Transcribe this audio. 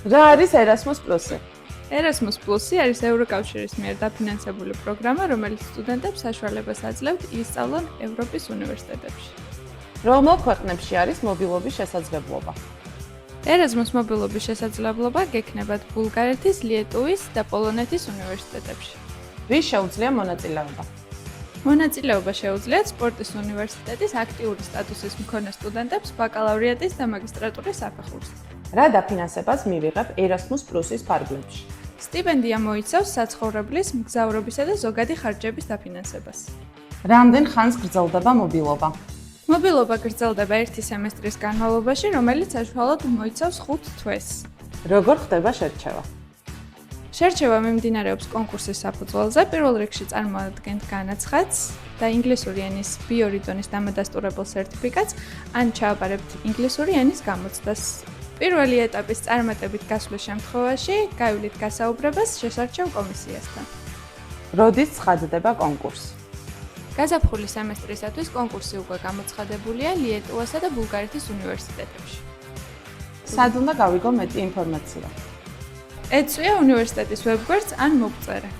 რა არის Erasmus Plus-ი? Erasmus Plus-ი არის ევროკავშირის მიერ დაფინანსებული პროგრამა, რომელიც სტუდენტებს საშუალებას აძლევთ ისწავლონ ევროპის უნივერსიტეტებში. რომელ ქვეყნებში არის მობილობის შესაძლებლობა? Erasmus მობილობის შესაძლებლობა გექნებათ ბულგარეთის, ლიეტუვის და პოლონეთის უნივერსიტეტებში. ვის შეუძლია მონაწილეობა? მონაწილეობა შეუძლიათ სპორტის უნივერსიტეტის აქტიური სტატუსის მქონე სტუდენტებს ბაკალავრიატის და მაგისტრატურის საფეხურს. რა დაფინანსებას მივიღებ Erasmus Plus-ის ფარგლებში? სტიპენდია მოიცავს საცხოვრებლის, მგზავრობისა და ზოგადი ხარჯების დაფინანსებას. რამდენ ხანს გრძელდება მობილობა? მობილობა გრძელდება 1 სემესტრის განმავლობაში, რომელიც საშუალოდ მოიცავს 5 თვეს. როგორ ხდება შერჩევა? შერჩევა მიმდინარეობს კონკურსის საფუძველზე, პირველ რიგში წარმოადგენთ განაცხადს და ინგლისური ენის B2 დონის დამადასტურებელ სერტიფიკატს, ან ჩააბარებთ ინგლისური ენის გამოცდას. პირველი ეტაპის წარმატებით გასვლის შემთხვევაში გაივლით გასაუბრებას შესარჩევ კომისიასთან. როდის ცხადდება კონკურსი? გაზაფხულის სემესტრისათვის კონკურსი უკვე გამოცხადებულია ლიეტუვასა და ბულგარეთის უნივერსიტეტებში. სად უნდა გავიგო მეტი ინფორმაცია? ეწვია უნივერსიტეტის ვებგვერდს ან მოგწერე.